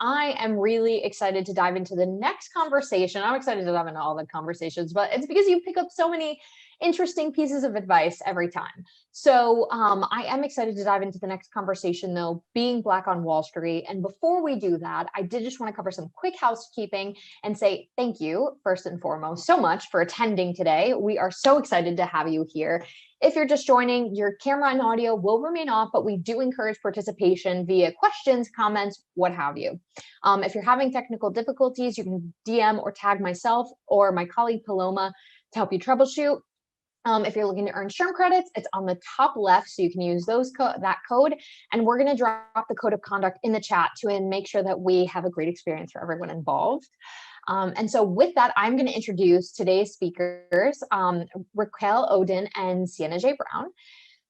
I am really excited to dive into the next conversation. I'm excited to dive into all the conversations, but it's because you pick up so many interesting pieces of advice every time. So I am excited to dive into the next conversation, though, being Black on Wall Street. And before we do that, I did just want to cover some quick housekeeping and say thank you, first and foremost, so much for attending today. We are so excited to have you here. If you're just joining, your camera and audio will remain off, but we do encourage participation via questions, comments, what have you. If you're having technical difficulties, you can DM or tag myself or my colleague Paloma to help you troubleshoot. If you're looking to earn SHRM credits, it's on the top left, so you can use that code. And we're going to drop the code of conduct in the chat to make sure that we have a great experience for everyone involved. And so with that, I'm going to introduce today's speakers, Racquel Oden and Sienna J. Brown.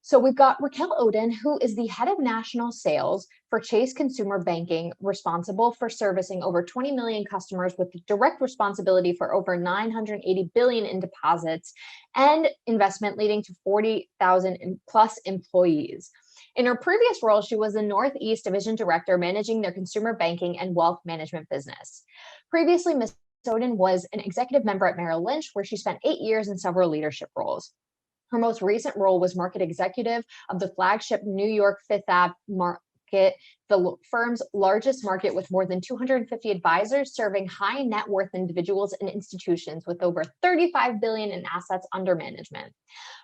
So we've got Raquel Oden, who is the head of national sales for Chase Consumer Banking, responsible for servicing over 20 million customers with direct responsibility for over 980 billion in deposits and investment, leading to 40,000 plus employees. In her previous role, she was the Northeast Division Director, managing their consumer banking and wealth management business. Previously, Ms. Oden was an executive member at Merrill Lynch, where she spent 8 years in several leadership roles. Her most recent role was market executive of the flagship New York Fifth Ave market, the firm's largest market, with more than 250 advisors serving high net worth individuals and institutions with over 35 billion in assets under management.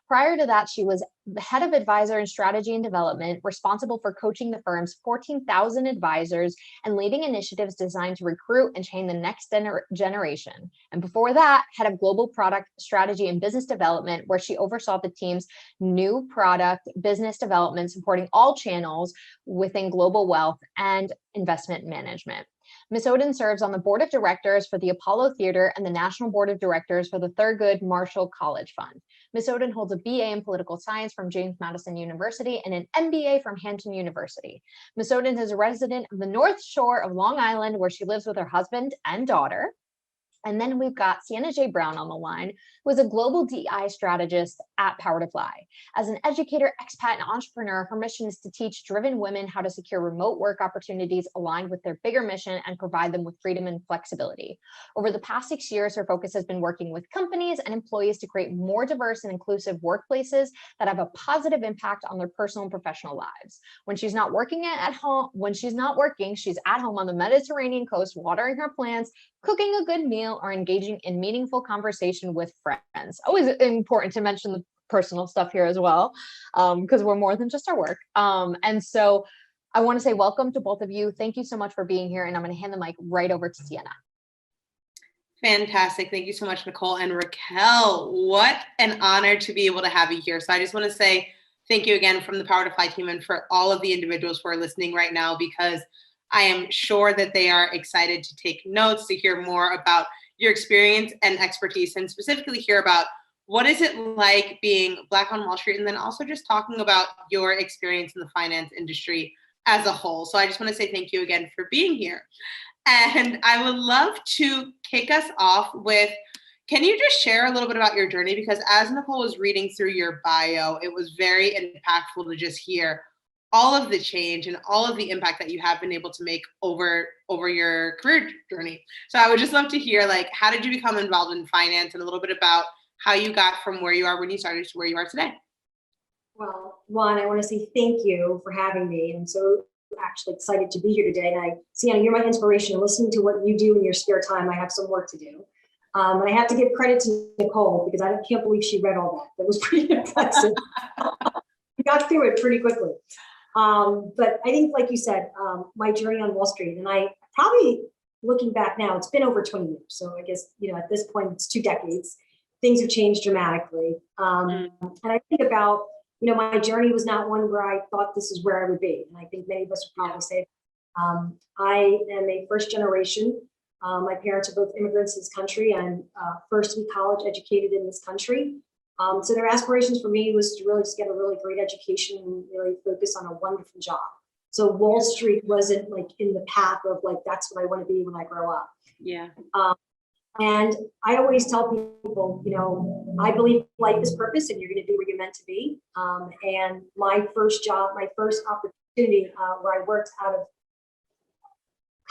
Prior to that, she was the head of advisor and strategy and development, responsible for coaching the firm's 14,000 advisors and leading initiatives designed to recruit and train the next generation. And before that, head of global product strategy and business development, where she oversaw the team's new product business development, supporting all channels within global wealth and investment management. Ms. Oden serves on the board of directors for the Apollo Theater and the national board of directors for the Thurgood Marshall College Fund. Ms. Oden holds a BA in political science from James Madison University and an MBA from Hampton University. Ms. Oden is a resident of the North Shore of Long Island, where she lives with her husband and daughter. And then we've got Sienna J. Brown on the line, who is a global DI strategist at PowerToFly. As an educator, expat, and entrepreneur, her mission is to teach driven women how to secure remote work opportunities aligned with their bigger mission and provide them with freedom and flexibility. Over the past 6 years, her focus has been working with companies and employees to create more diverse and inclusive workplaces that have a positive impact on their personal and professional lives. When she's not working, she's at home on the Mediterranean coast, watering her plants, cooking a good meal, or engaging in meaningful conversation with friends. Always important to mention the personal stuff here as well, because we're more than just our work. And so I want to say welcome to both of you. Thank you so much for being here. And I'm going to hand the mic right over to Sienna. Fantastic. Thank you so much, Nicole and Raquel. What an honor to be able to have you here. So I just want to say thank you again from the PowerToFly team and for all of the individuals who are listening right now, because I am sure that they are excited to take notes, to hear more about your experience and expertise, and specifically hear about what is it like being Black on Wall Street, and then also just talking about your experience in the finance industry as a whole. So I just want to say thank you again for being here. And I would love to kick us off with, can you just share a little bit about your journey? Because as Nicole was reading through your bio, it was very impactful to just hear all of the change and all of the impact that you have been able to make over your career journey. So I would just love to hear, like, how did you become involved in finance, and a little bit about how you got from where you are when you started to where you are today. Well, one, I want to say thank you for having me. I'm so actually excited to be here today. And Sienna, you're my inspiration. Listening to what you do in your spare time, I have some work to do. And I have to give credit to Nicole, because I can't believe she read all that. That was pretty impressive. We got through it pretty quickly. But I think, like you said, my journey on Wall Street, and I probably, looking back now, it's been over 20 years. So I guess, at this point, it's 2 decades. Things have changed dramatically. And I think about, my journey was not one where I thought this is where I would be. And I think many of us would probably say, I am a first generation. My parents are both immigrants to this country. I'm first to be college educated in this country. So their aspirations for me was to really just get a really great education and really focus on a wonderful job. So Wall Street wasn't like in the path of like, that's what I want to be when I grow up. Yeah. And I always tell people, I believe life is purpose and you're going to be where you're meant to be. And my first job, my first opportunity where I worked out of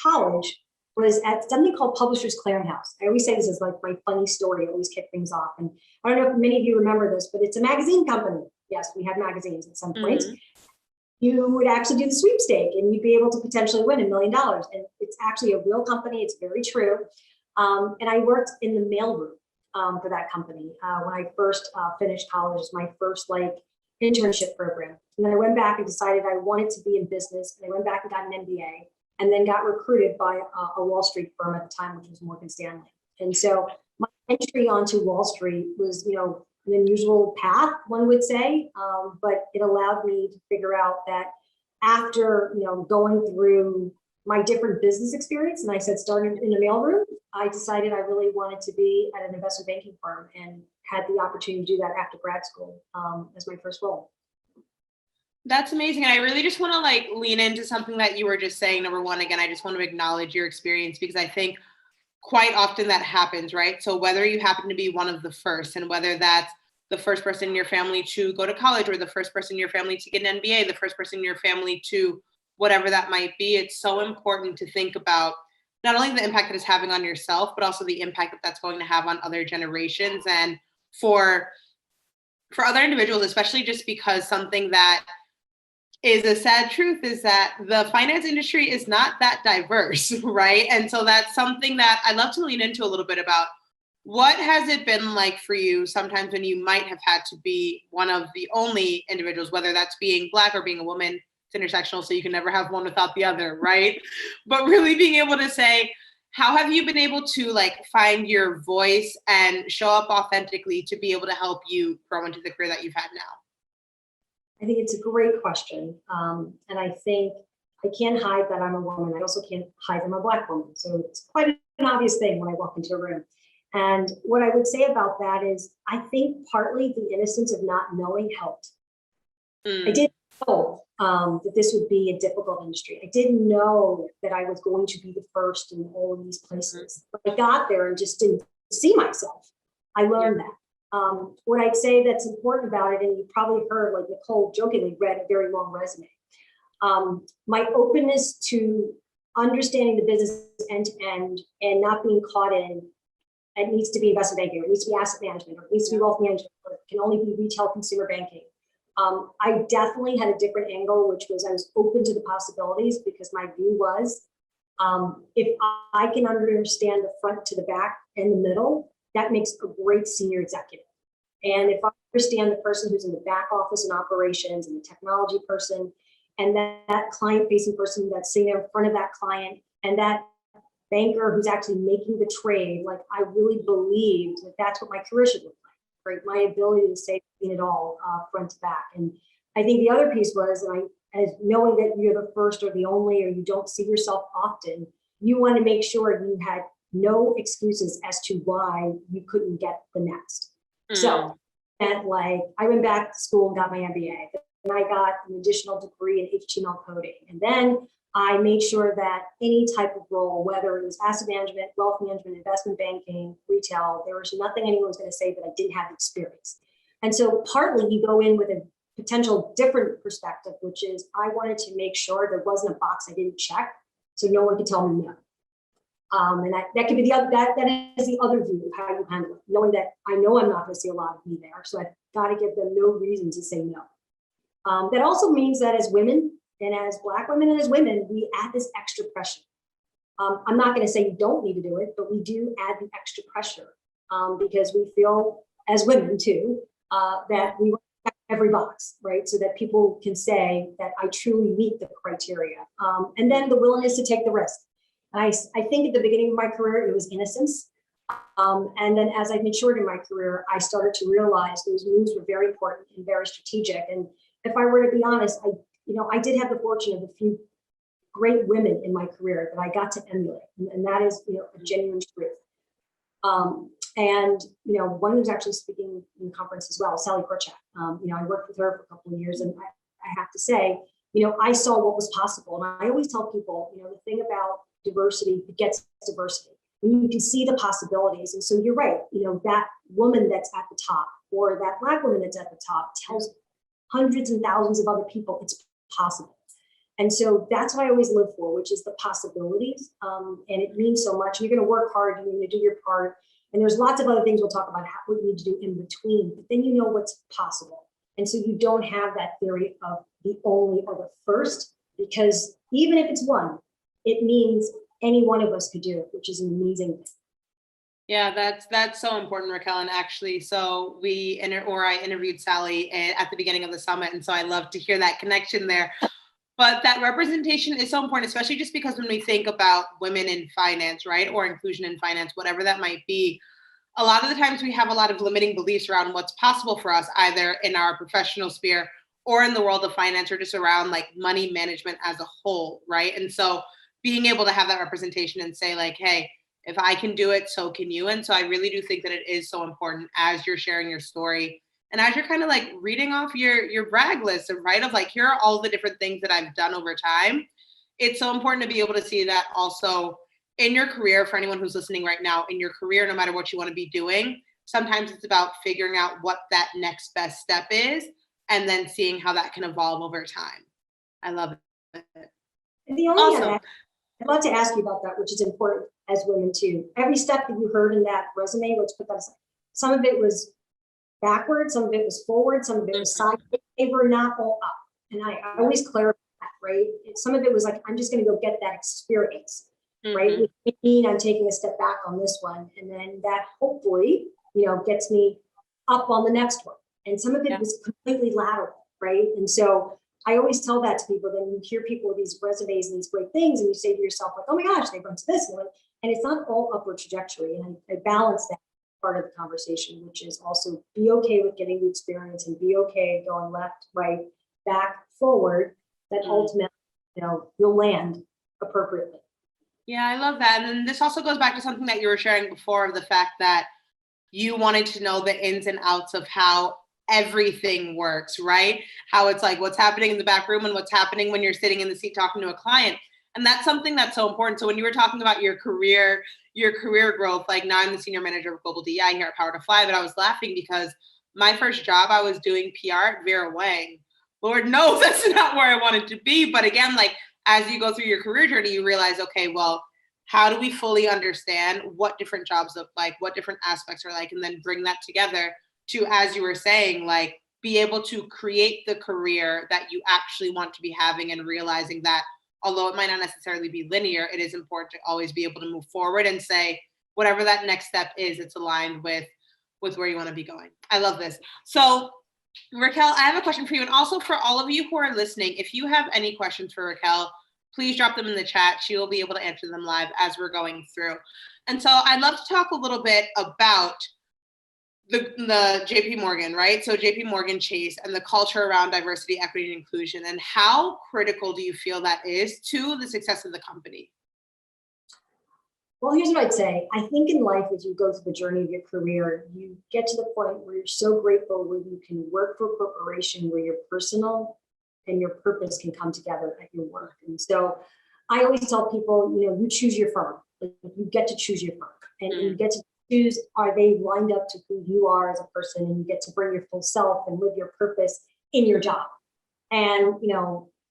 college was at something called Publishers Clearinghouse. I always say this is like my funny story, I always kick things off. And I don't know if many of you remember this, but it's a magazine company. Yes, we had magazines at some point. You would actually do the sweepstake and you'd be able to potentially win $1 million. And it's actually a real company, it's very true. And I worked in the mailroom for that company when I first finished college. It was my first like internship program. And then I went back and decided I wanted to be in business. And I went back and got an MBA and then got recruited by a Wall Street firm at the time, which was Morgan Stanley. And so my entry onto Wall Street was, you know, an unusual path, one would say, but it allowed me to figure out that after, you know, going through my different business experience, and I said started in the mailroom, I decided I really wanted to be at an investment banking firm and had the opportunity to do that after grad school as my first role. That's amazing. And I really just want to like lean into something that you were just saying. Number one, again, I just want to acknowledge your experience because I think quite often that happens, right? So whether you happen to be one of the first, and whether that's the first person in your family to go to college or the first person in your family to get an MBA, the first person in your family to whatever that might be, it's so important to think about not only the impact that it's having on yourself, but also the impact that that's going to have on other generations. And for other individuals, especially just because something that is a sad truth is that the finance industry is not that diverse, right? And so that's something that I'd love to lean into a little bit about. What has it been like for you sometimes when you might have had to be one of the only individuals, whether that's being Black or being a woman? It's intersectional, so you can never have one without the other, right? But really being able to say, how have you been able to like find your voice and show up authentically to be able to help you grow into the career that you've had now? I think it's a great question. And I think I can't hide that I'm a woman. I also can't hide that I'm a Black woman. So it's quite an obvious thing when I walk into a room. And what I would say about that is, I think partly the innocence of not knowing helped. I didn't know that this would be a difficult industry. I didn't know that I was going to be the first in all of these places. But I got there and just didn't see myself. I learned that. What I'd say that's important about it, and you probably heard, like Nicole jokingly read a very long resume. My openness to understanding the business end to end and not being caught in, it needs to be investment banking, or it needs to be asset management, or it needs to be wealth management, or it can only be retail consumer banking. I definitely had a different angle, which was I was open to the possibilities because my view was, if I can understand the front to the back and the middle, that makes a great senior executive. And if I understand the person who's in the back office and operations and the technology person and that client-facing person that's sitting there in front of that client and that banker who's actually making the trade, like I really believed that that's what my career should look like, right? My ability to say it all front to back. And I think the other piece was, as knowing that you're the first or the only, or you don't see yourself often, you want to make sure you had no excuses as to why you couldn't get the next. So, and like I went back to school and got my MBA, and I got an additional degree in HTML coding. And then I made sure that any type of role, whether it was asset management, wealth management, investment banking, retail, there was nothing anyone was going to say that I didn't have experience. And so partly you go in with a potential different perspective, which is I wanted to make sure there wasn't a box I didn't check, so no one could tell me no. And that could be that is the other view of how you handle it, knowing that I know I'm not going to see a lot of me there, so I've got to give them no reason to say no. That also means that as women, and as Black women and as women, we add this extra pressure. I'm not going to say you don't need to do it, but we do add the extra pressure because we feel as women too, that we want to check every box, right? So that people can say that I truly meet the criteria. And then the willingness to take the risk. I think at the beginning of my career, it was innocence. And then as I matured in my career, I started to realize those moves were very important and very strategic. And if I were to be honest, I did have the fortune of a few great women in my career that I got to emulate. And that is, a genuine truth. And one who's actually speaking in the conference as well, Sally Korchak. I worked with her for a couple of years, and I have to say, I saw what was possible. And I always tell people, the thing about diversity begets diversity. When you can see the possibilities. And so you're right, that woman that's at the top or that Black woman that's at the top tells hundreds and thousands of other people it's possible. And so that's what I always live for, which is the possibilities. And it means so much. You're going to work hard, you're going to do your part. And there's lots of other things we'll talk about what you need to do in between, but then you know what's possible. And so you don't have that theory of the only or the first, because even if it's one, it means any one of us could do it, which is an amazing thing. Yeah, that's so important, Raquel. And actually, so I interviewed Sally at the beginning of the summit. And so I love to hear that connection there. But that representation is so important, especially just because when we think about women in finance, right, or inclusion in finance, whatever that might be, a lot of the times we have a lot of limiting beliefs around what's possible for us, either in our professional sphere or in the world of finance, or just around like money management as a whole, right? And so being able to have that representation and say like, hey, if I can do it, so can you. And so I really do think that it is so important as you're sharing your story and as you're kind of like reading off your brag list, right, of like, here are all the different things that I've done over time. It's so important to be able to see that also in your career. For anyone who's listening right now, in your career, no matter what you want to be doing, sometimes it's about figuring out what that next best step is and then seeing how that can evolve over time. I love it. And the only thing I'd love to ask you about that, which is important as women too. Every step that you heard in that resume, let's put that aside. Some of it was backward, some of it was forward, some of it was side. They were not all up. And I always clarify that, right? Some of it was like, I'm just going to go get that experience, right? Which means I'm taking a step back on this one. And then that hopefully, gets me up on the next one. And some of it was completely lateral, right? And so I always tell that to people. Then you hear people with these resumes and these great things, and you say to yourself, like, oh my gosh, they went to this one. And it's not all upward trajectory. And I balance that part of the conversation, which is also be okay with getting the experience and be okay going left, right, back, forward, that ultimately, you'll land appropriately. Yeah, I love that. And then this also goes back to something that you were sharing before, of the fact that you wanted to know the ins and outs of how everything works, right? How it's like what's happening in the back room and what's happening when you're sitting in the seat talking to a client. And that's something that's so important. So when you were talking about your career growth, like now I'm the senior manager of global DEI here at PowerToFly, but I was laughing because my first job, I was doing PR at Vera Wang. Lord knows that's not where I wanted to be. But again, like as you go through your career journey, you realize, okay, well, how do we fully understand what different jobs look like, what different aspects are like, and then bring that together to, as you were saying, like be able to create the career that you actually want to be having, and realizing that although it might not necessarily be linear, it is important to always be able to move forward and say, whatever that next step is, it's aligned with where you want to be going. I love this. So Raquel, I have a question for you. And also for all of you who are listening, if you have any questions for Raquel, please drop them in the chat. She will be able to answer them live as we're going through. And so I'd love to talk a little bit about the JPMorgan, right? So JPMorgan Chase and the culture around diversity, equity, and inclusion, and how critical do you feel that is to the success of the company? Well, here's what I'd say. I think in life, as you go through the journey of your career, you get to the point where you're so grateful where you can work for a corporation where your personal and your purpose can come together at your work. And so I always tell people, you choose your firm. Like, you get to choose your firm, and you get to choose, are they lined up to who you are as a person, and you get to bring your full self and live your purpose in your job. And,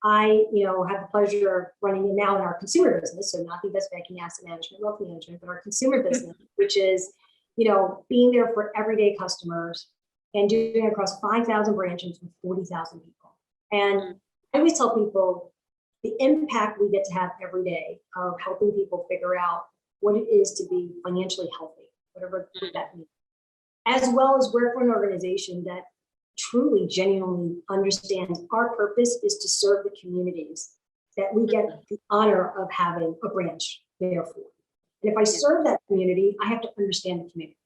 I, have the pleasure of running now in our consumer business. So not the investment banking, asset management, wealth management, but our consumer business, which is, being there for everyday customers and doing it across 5,000 branches with 40,000 people. And I always tell people the impact we get to have every day of helping people figure out what it is to be financially healthy, whatever that means, as well as work for an organization that truly, genuinely understands our purpose is to serve the communities that we get the honor of having a branch there for. And if I serve that community, I have to understand the community.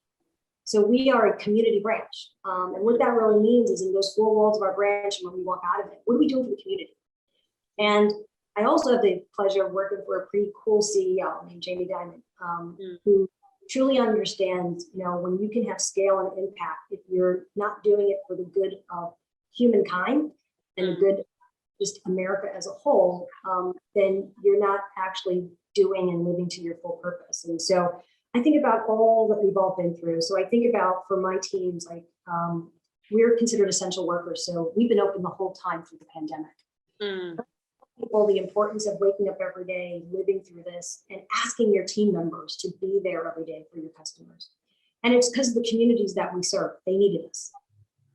So we are a community branch. And what that really means is in those four walls of our branch, and when we walk out of it, what are we doing for the community? And I also have the pleasure of working for a pretty cool CEO named Jamie Dimon, who truly understands, when you can have scale and impact, if you're not doing it for the good of humankind and the good, just America as a whole, then you're not actually doing and living to your full purpose. And so I think about all that we've all been through. So I think about, for my teams, like we're considered essential workers. So we've been open the whole time through the pandemic. people the importance of waking up every day, living through this, and asking your team members to be there every day for your customers. And it's because of the communities that we serve. They needed us.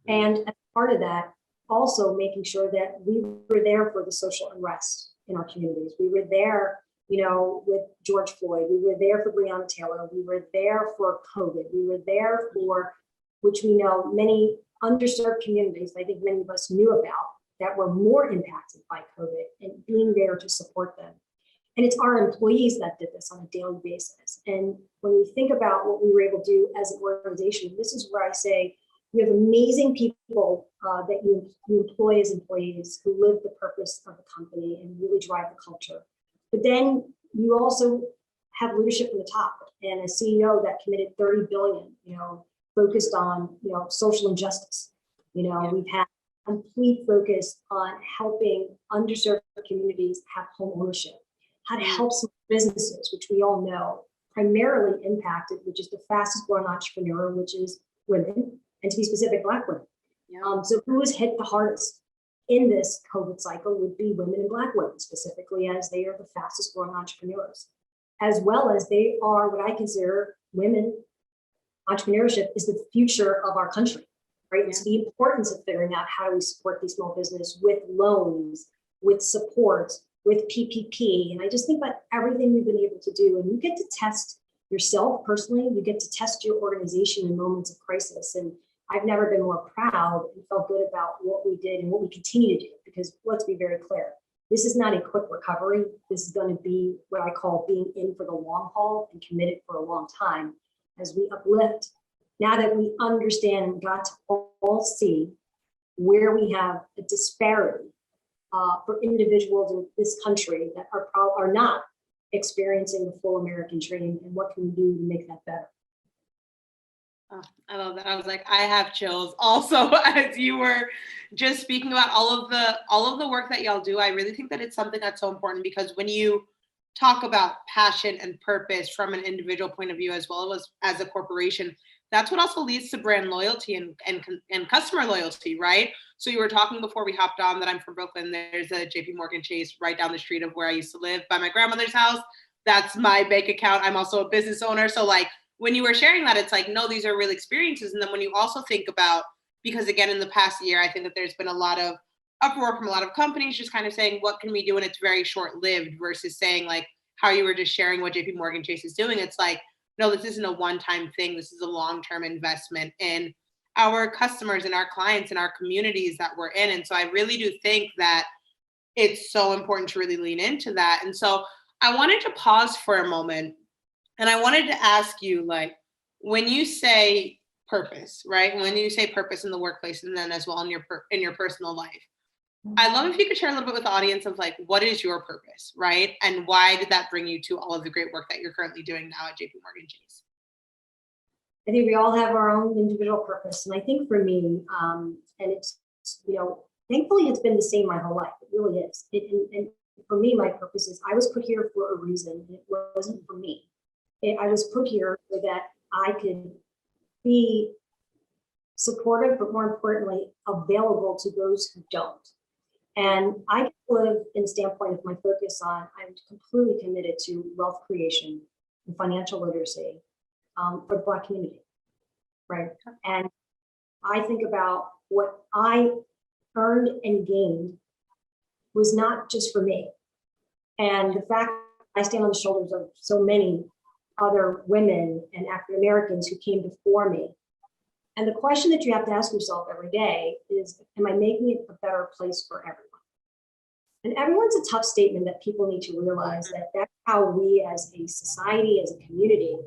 And as part of that, also making sure that we were there for the social unrest in our communities. We were there, you know, with George Floyd. We were there for Breonna Taylor. We were there for COVID. We were there for, which we know many underserved communities, I think many of us knew about, that were more impacted by COVID, and being there to support them. And it's our employees that did this on a daily basis. And when we think about what we were able to do as an organization, this is where I say, you have amazing people that you employ as employees who live the purpose of the company and really drive the culture. But then you also have leadership from the top, and a CEO that committed 30 billion, you know, focused on, you know, social injustice. You know, we've had complete focus on helping underserved communities have home ownership, how to help small businesses, which we all know primarily impacted, which is the fastest growing entrepreneur, which is women, and to be specific, Black women. So who was hit the hardest in this COVID cycle would be women and Black women, specifically, as they are the fastest growing entrepreneurs, as well as they are what I consider women. Entrepreneurship is the future of our country, right? It's the importance of figuring out how do we support these small business with loans, with support, with PPP. And I just think about everything we've been able to do. And you get to test yourself personally, you get to test your organization in moments of crisis. And I've never been more proud and felt good about what we did and what we continue to do, because let's be very clear, this is not a quick recovery. This is going to be what I call being in for the long haul and committed for a long time as we uplift. Now that we understand and got to all see where we have a disparity for individuals in this country that are not experiencing the full American dream, and what can we do to make that better? Oh, I love that. I was like, I have chills also as you were just speaking about all of the work that y'all do. I really think that it's something that's so important, because when you talk about passion and purpose from an individual point of view as well as a corporation, that's what also leads to brand loyalty and customer loyalty, right? So you were talking before we hopped on that I'm from Brooklyn. There's a JPMorgan Chase right down the street of where I used to live by my grandmother's house. That's my bank account. I'm also a business owner. So like, when you were sharing that, it's like, no, these are real experiences. And then when you also think about, because again, in the past year, I think that there's been a lot of uproar from a lot of companies just kind of saying, what can we do? And it's very short-lived versus saying like how you were just sharing what JPMorgan Chase is doing. It's like, no, this isn't a one-time thing. This is a long-term investment in our customers and our clients and our communities that we're in. And so I really do think that it's so important to really lean into that. And so I wanted to pause for a moment, and I wanted to ask you, like, when you say purpose, right? When you say purpose in the workplace, and then as well in your personal life, I love if you could share a little bit with the audience of like, what is your purpose, right? And why did that bring you to all of the great work that you're currently doing now at JPMorgan Chase? I think we all have our own individual purpose. And I think for me, and it's, you know, thankfully it's been the same my whole life. It really is. And for me, my purpose is I was put here for a reason. It wasn't for me. I was put here so that I could be supportive, but more importantly, available to those who don't. And I live in the standpoint of my focus on, I'm completely committed to wealth creation and financial literacy for the Black community, right? And I think about what I earned and gained was not just for me. And the fact I stand on the shoulders of so many other women and African Americans who came before me. And the question that you have to ask yourself every day is, am I making it a better place for everyone? And everyone's a tough statement that people need to realize that that's how we as a society, as a community,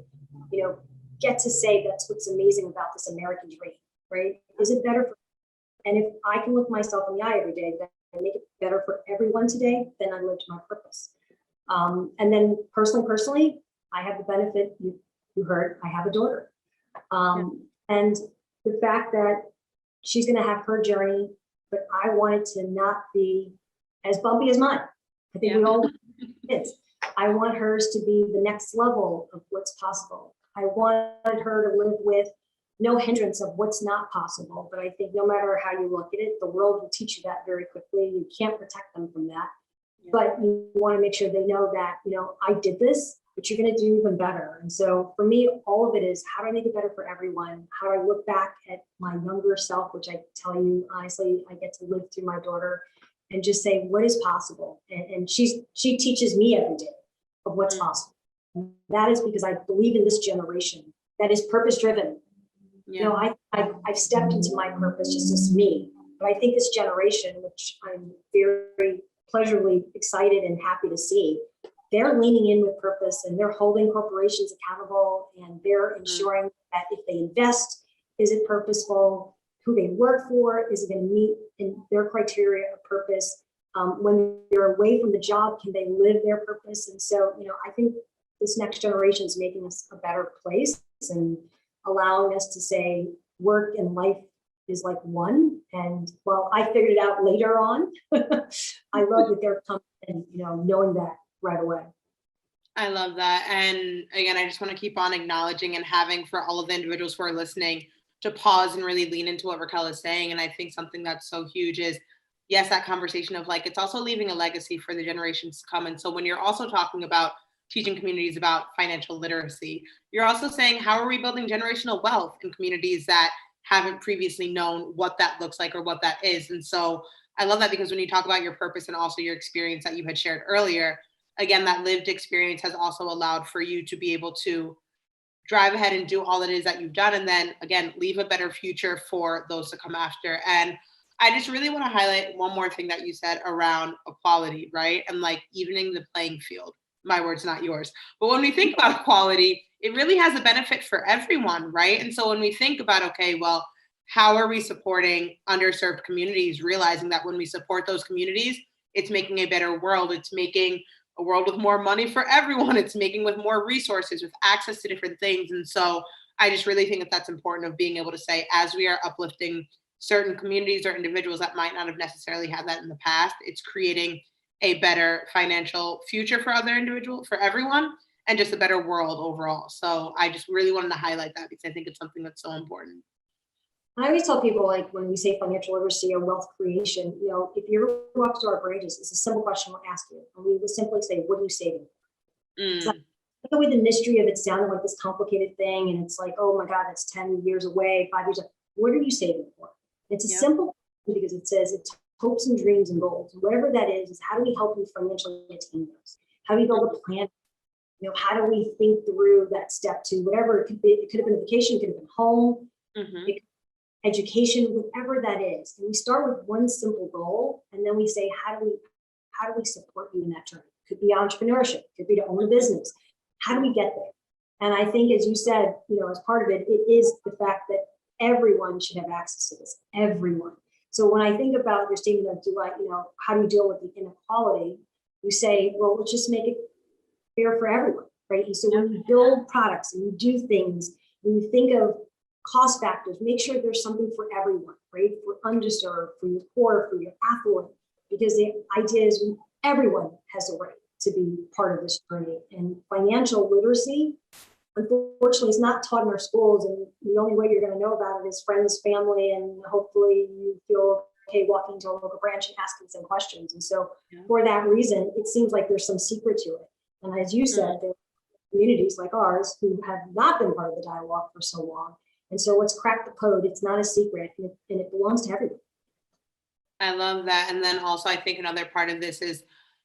you know, get to say that's what's amazing about this American dream, right? Is it better for, and if I can look myself in the eye every day and make it better for everyone today, then I lived my purpose. And then personally, I have the benefit, you heard, I have a daughter. And the fact that she's gonna have her journey, but I want it to not be as bumpy as mine. I think we all want kids. I want hers to be the next level of what's possible. I wanted her to live with no hindrance of what's not possible. But I think no matter how you look at it, the world will teach you that very quickly. You can't protect them from that. but you want to make sure they know that, I did this, but you're going to do even better. And so for me, all of it is, how do I make it better for everyone? How do I look back at my younger self, which I tell you, honestly, I get to live through my daughter, and just say, what is possible? And she teaches me every day of what's possible. And that is because I believe in this generation that is purpose driven. Yeah. I've stepped into my purpose just as me, but I think this generation, which I'm very pleasurably excited and happy to see, they're leaning in with purpose, and they're holding corporations accountable, and they're ensuring that if they invest, is it purposeful? Who they work for, is it going to meet in their criteria of purpose? When they're away from the job, can they live their purpose? And so, I think this next generation is making us a better place and allowing us to say work and life is like one. And while I figured it out later on, I love that they're coming and, knowing that right away. I love that. And again, I just want to keep on acknowledging and having for all of the individuals who are listening to pause and really lean into what Raquel is saying. And I think something that's so huge is, yes, that conversation of like, it's also leaving a legacy for the generations to come. And so when you're also talking about teaching communities about financial literacy, you're also saying, how are we building generational wealth in communities that haven't previously known what that looks like or what that is? And so I love that, because when you talk about your purpose and also your experience that you had shared earlier, again, that lived experience has also allowed for you to be able to drive ahead and do all it is that you've done. And then again, leave a better future for those to come after. And I just really want to highlight one more thing that you said around equality, right? And like evening the playing field. My words, not yours. But when we think about equality, it really has a benefit for everyone, right? And so when we think about, okay, well, how are we supporting underserved communities, realizing that when we support those communities, it's making a better world. It's making a world with more money for everyone. It's making with more resources, with access to different things. And so I just really think that that's important, of being able to say, as we are uplifting certain communities or individuals that might not have necessarily had that in the past, it's creating a better financial future for other individuals, for everyone, and just a better world overall. So I just really wanted to highlight that, because I think it's something that's so important. I always tell people, like, when we say financial literacy or wealth creation, if you ever walk to our branches, it's a simple question we'll ask you. And we will simply say, what are you saving for? So, the way the mystery of it sounded like this complicated thing, and it's like, oh my God, that's 10 years away, 5 years away. What are you saving for? It's a simple question, because it says it's hopes and dreams and goals. Whatever that is how do we help you financially attain those? How do you build a plan? How do we think through that step to whatever it could be? It could have been a vacation, it could have been home, education, whatever that is. And we start with one simple goal, and then we say, how do we support you in that journey? It could be entrepreneurship, it could be to own a business. How do we get there? And I think, as you said, as part of it, it is the fact that everyone should have access to this. Everyone. So when I think about your statement of how do you deal with the inequality, you say, well, let's just make it fair for everyone, right? And so when you build products and you do things, when you think of cost factors, make sure there's something for everyone, right? For underserved, for your poor, for your affluent, because the idea is everyone has a right to be part of this journey. And financial literacy, unfortunately, is not taught in our schools, and the only way you're going to know about it is friends, family, and hopefully you feel okay walking to a local branch and asking some questions. And so for that reason, it seems like there's some secret to it. And as you said, there are communities like ours who have not been part of the dialogue for so long. And so let's crack the code. It's not a secret, and it belongs to everyone. I love that. And then also, I think another part of this is,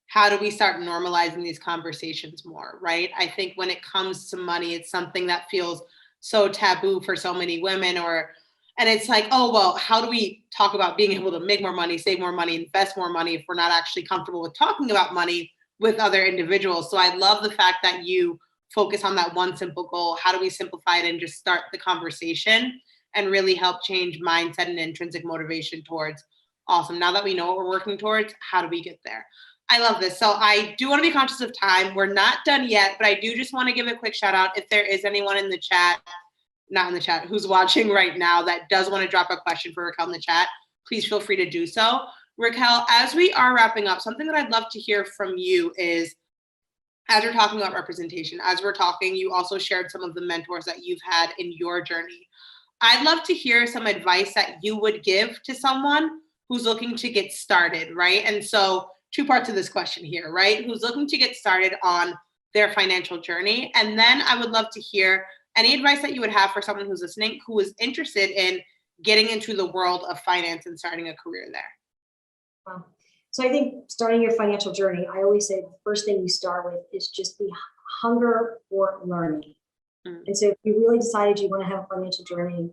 how do we start normalizing these conversations more, right? I think when it comes to money, it's something that feels so taboo for so many women, and it's like, oh, well, how do we talk about being able to make more money, save more money, invest more money if we're not actually comfortable with talking about money with other individuals? So I love the fact that you focus on that one simple goal. How do we simplify it and just start the conversation and really help change mindset and intrinsic motivation towards, awesome, now that we know what we're working towards, how do we get there? I love this. So I do want to be conscious of time. We're not done yet, but I do just want to give a quick shout out. If there is anyone in the chat, not in the chat, who's watching right now that does want to drop a question for Raquel in the chat, please feel free to do so. Raquel, as we are wrapping up, something that I'd love to hear from you is, as we're talking about representation, as we're talking, you also shared some of the mentors that you've had in your journey. I'd love to hear some advice that you would give to someone who's looking to get started, right? And so two parts of this question here, right? Who's looking to get started on their financial journey. And then I would love to hear any advice that you would have for someone who's listening, who is interested in getting into the world of finance and starting a career there. Wow. So I think starting your financial journey, I always say the first thing you start with is just the hunger for learning. And so if you really decided you want to have a financial journey,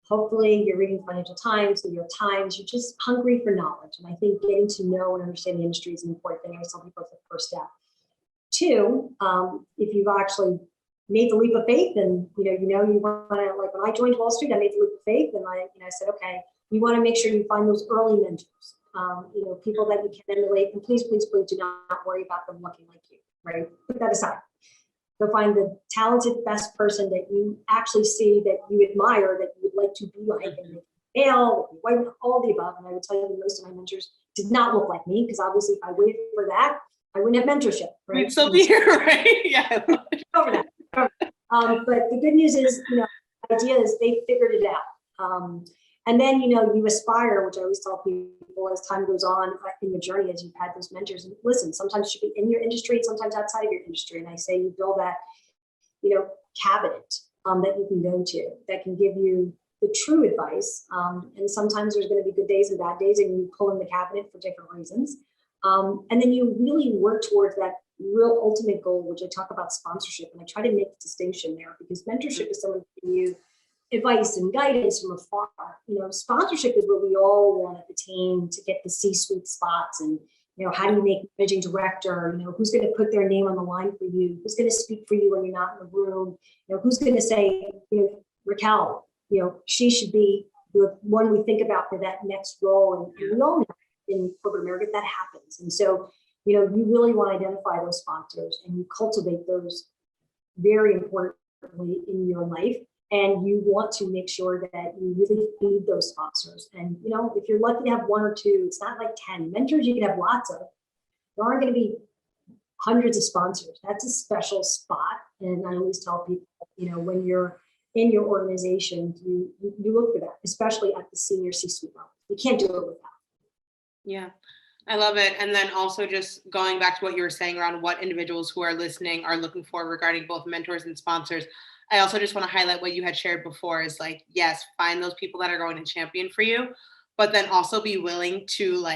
hopefully you're reading Financial Times, New York Times, you're just hungry for knowledge. And I think getting to know and understand the industry is an important thing. I tell people it's the first step. Two, if you've actually made the leap of faith and you want to, like when I joined Wall Street, I made the leap of faith and I said, okay, you want to make sure you find those early mentors, people that you can emulate, and please, please, please do not worry about them looking like you, right? Put that aside. Go find the talented, best person that you actually see, that you admire, that you would like to be like, and they fail, white, all the above. And I would tell you, most of my mentors did not look like me, because obviously if I waited for that, I wouldn't have mentorship, right? We'd still be here, right? Yeah. Over that. But the good news is, the idea is they figured it out. And then, you aspire, which I always tell people as time goes on in the journey, as you've had those mentors. And listen, sometimes you should be in your industry, sometimes outside of your industry. And I say you build that, cabinet that you can go to that can give you the true advice. And sometimes there's going to be good days and bad days, and you pull in the cabinet for different reasons. And then you really work towards that real ultimate goal, which I talk about sponsorship. And I try to make the distinction there, because mentorship is someone giving you advice and guidance from afar. Sponsorship is what we all want to attain to get the C-suite spots. And, how do you make managing director? Who's going to put their name on the line for you? Who's going to speak for you when you're not in the room? Who's going to say, Raquel, she should be the one we think about for that next role. And we all know in corporate America that happens. And so, you really want to identify those sponsors, and you cultivate those very importantly in your life. And you want to make sure that you really feed those sponsors. And, if you're lucky to have one or two, it's not like 10 mentors you can have lots of. There aren't going to be hundreds of sponsors. That's a special spot. And I always tell people, when you're in your organization, you look for that, especially at the senior C-suite level. You can't do it without. Yeah, I love it. And then also just going back to what you were saying around what individuals who are listening are looking for regarding both mentors and sponsors. I also just want to highlight what you had shared before is like, yes, find those people that are going to champion for you, but then also be willing to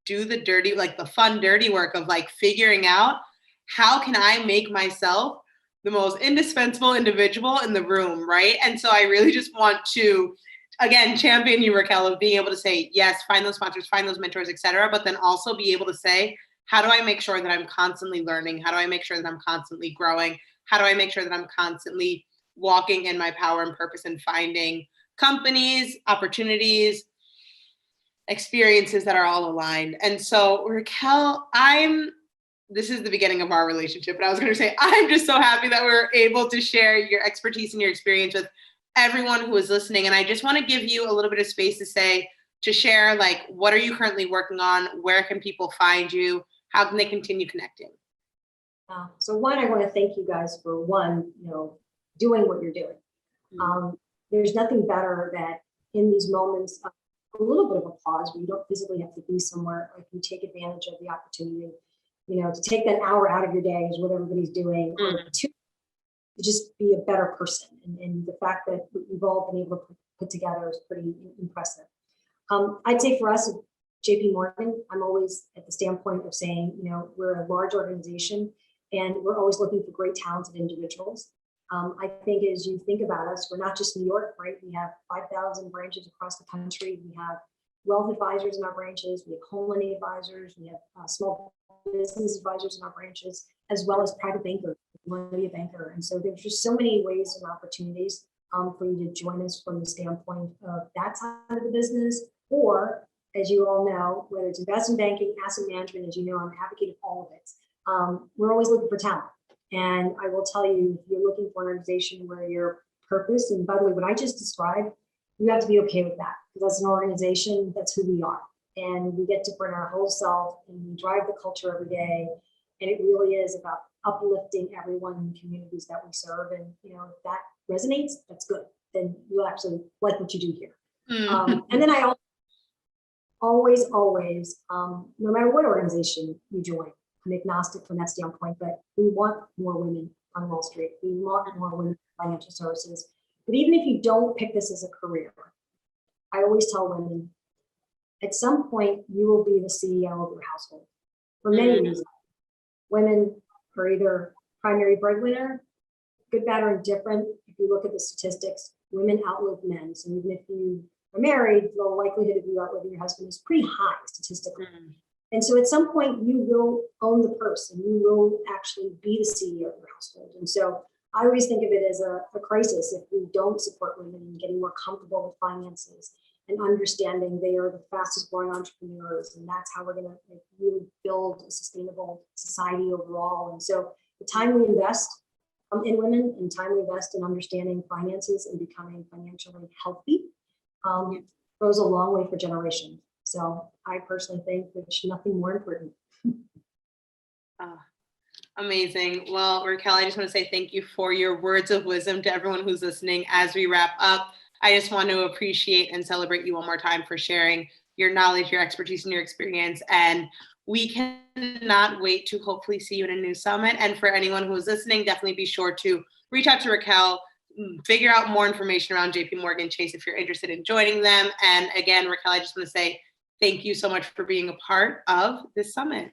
do the dirty, the fun, dirty work of figuring out how can I make myself the most indispensable individual in the room, right? And so I really just want to, again, champion you, Raquel, of being able to say, yes, find those sponsors, find those mentors, et cetera, but then also be able to say, how do I make sure that I'm constantly learning? How do I make sure that I'm constantly growing? How do I make sure that I'm constantly walking in my power and purpose and finding companies, opportunities, experiences that are all aligned? And so, Raquel, this is the beginning of our relationship, but I was going to say, I'm just so happy that we're able to share your expertise and your experience with everyone who is listening. And I just want to give you a little bit of space to share, what are you currently working on? Where can people find you? How can they continue connecting? So one, I want to thank you guys for doing what you're doing. There's nothing better that in these moments, a little bit of a pause where you don't physically have to be somewhere, you take advantage of the opportunity, to take that hour out of your day is what everybody's doing, or to just be a better person. And the fact that we've all been able to put together is pretty impressive. I'd say for us at JPMorgan, I'm always at the standpoint of saying, we're a large organization and we're always looking for great talented individuals. I think as you think about us, we're not just New York, right? We have 5,000 branches across the country. We have wealth advisors in our branches. We have home lending advisors. We have small business advisors in our branches, as well as private bankers. You want to be a banker. And so there's just so many ways and opportunities for you to join us from the standpoint of that side of the business, or as you all know, whether it's investment banking, asset management, as you know, I'm an advocate of all of it. We're always looking for talent. And I will tell you, if you're looking for an organization where your purpose, and by the way, what I just described, you have to be okay with that, because as an organization, that's who we are. And we get to bring our whole self, and we drive the culture every day. And it really is about uplifting everyone in the communities that we serve. And, if that resonates, that's good. Then you'll actually like what you do here. And then I always, no matter what organization you join, I'm agnostic from that standpoint, but we want more women on Wall Street. We want more women in financial services. But even if you don't pick this as a career, I always tell women, at some point, you will be the CEO of your household for many reasons. Women are either primary breadwinner, good, bad, or indifferent. If you look at the statistics, women outlive men. So even if you are married, the likelihood of you outliving your husband is pretty high statistically. And so at some point, you will own the purse and you will actually be the CEO of your household. And so I always think of it as a crisis if we don't support women in getting more comfortable with finances and understanding they are the fastest growing entrepreneurs. And that's how we're going to really build a sustainable society overall. And so the time we invest in women and time we invest in understanding finances and becoming financially healthy goes a long way for generations. So I personally think there's nothing more important. Amazing. Well, Raquel, I just want to say thank you for your words of wisdom to everyone who's listening as we wrap up. I just want to appreciate and celebrate you one more time for sharing your knowledge, your expertise, and your experience. And we cannot wait to hopefully see you in a new summit. And for anyone who is listening, definitely be sure to reach out to Raquel, figure out more information around JPMorgan Chase if you're interested in joining them. And again, Raquel, I just want to say thank you so much for being a part of this summit.